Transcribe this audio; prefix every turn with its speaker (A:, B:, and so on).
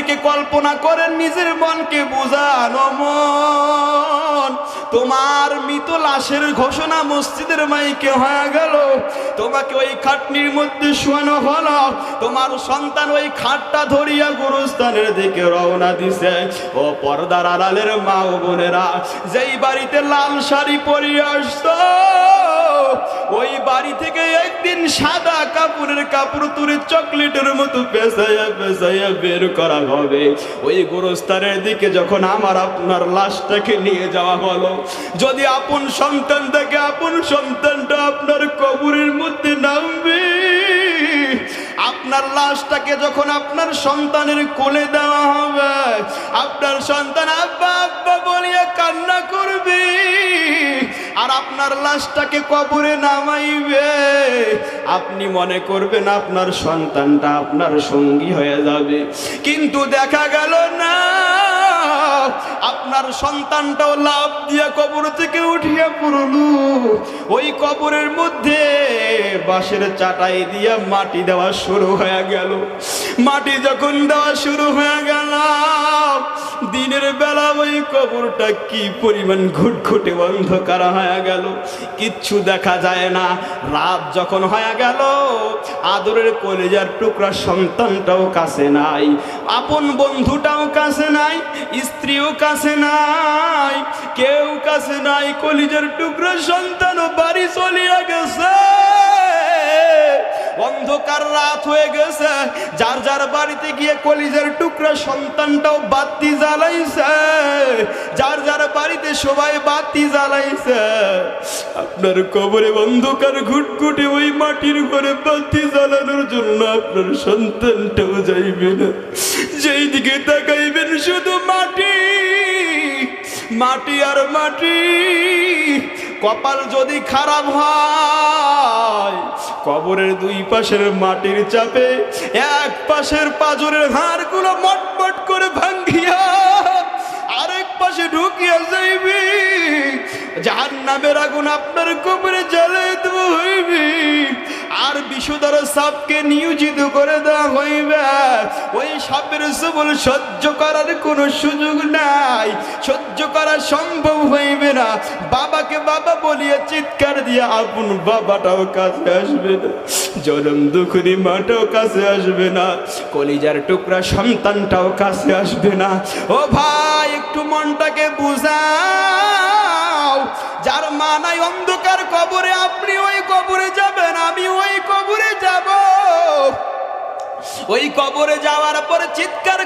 A: থেকে কল্পনা করেন, নিজের মনকে বুঝানো, মন তোমার মৃত লাশের ঘোষণা মসজিদের মাইকে হয়ে গেল, তোমাকে ওই খাটনির মধ্যে শোয়ানো হলো, তোমার সন্তান ওই খাটটা ধরিয়া গুরুস্থানের দিকে রওনা দিছে। ও পর্দার আড়ালের মা ও বোনেরা, যেই বাড়িতে লাল শাড়ি পরিয়ে আসতো, ওই বাড়ি থেকে একদিন সাদা কাপড় তুলে চকলেটের মতো পেঁচাইয়া পেঁচাইয়া বের করা হবে। ওই গোরস্থানের দিকে যখন আমার আপনার লাশটাকে নিয়ে যাওয়া হলো, যদি আপন সন্তান থেকে আপন সন্তানটা আপনার কবরের মধ্যে নামবে, আপনার লাশটাকে যখন আপনার সন্তানের কোলে দেওয়া হবে, আপনার সন্তান আব্বা আব্বা বলিয়া কান্না করবে, আর আপনার লাশটাকে কবরে নামাইবে, আপনি মনে করবেন আপনার সন্তানটা আপনার সঙ্গী হয়ে যাবে। কিন্তু দেখা গেল না, আপনার সন্তানটাও লাফ দিয়া কবর থেকে উঠিয়া পড়ল। ওই কবরের মধ্যে বাঁশের চাটাই দিয়া মাটি দেওয়া শুরু হয়ে গেল। মাটি যখন দেওয়া শুরু হয়ে গেল, দিনের বেলা ওই কবরটা কি পরিমাণ ঘুটঘুটে অন্ধকার হয়ে গেল, কিচ্ছু দেখা যায় না। রাত যখন হয়ে গেল, আদরের কলেজার টুকরা সন্তানটাও কাছে নাই, আপন বন্ধুটাও কাছে নাই, স্ত্রীও কাছে নাই, কেউ কাছে নাই। কলিজার টুকরা সন্তানও বাড়ি চলিয়া গেছে, অন্ধকার রাত হয়ে গেছে। যার যার বাড়িতে গিয়ে কলিজার টুকরা সন্তানটাও বাতি জ্বালাইছে, যার যার বাড়িতে সবাই বাতি জ্বালাইছে। আপনার কবরে অন্ধকার ঘুটঘুটে ওই মাটির ঘরে বাতি জ্বালানোর জন্য আপনার সন্তানটাও যাইবে না। যেই দিকে তাকাইবেন শুধু মাটি, মাটি আর মাটি। কপাল যদি খারাপ হয়, কবরের দুই পাশের মাটির চাপে এক পাশের পাঁজরের হাড়গুলো মটমট করে ভাঙ্গিয়া আরেক পাশে ঢুকিয়া যাইবি। জাহান্নামের আগুন আপনার কবরে জ্বালাইতে হইবে, আর বিষধর সাপকে নিয়োজিত করে দেওয়া হইবে। ওই সাপের সবল সহ্য করার কোনো সুযোগ নাই, সহ্য করা সম্ভব হইবে না। বাবাকে বাবা বলিয়া চিৎকার দিয়া আপন বাবাটাও কাছে আসবে না, জনম দুঃখী মাটাও কাছে আসবে না, কলিজার টুকরা সন্তানটাও কাছে আসবে না। ও ভাই, একটু মনটাকে বুঝাও। যার মা নাই অন্ধকার কবরে, আপনি ওই কবরে যাবেন, আমি ওই কবরে যাব। ওই কবরে যাওয়ার পরে চিৎকার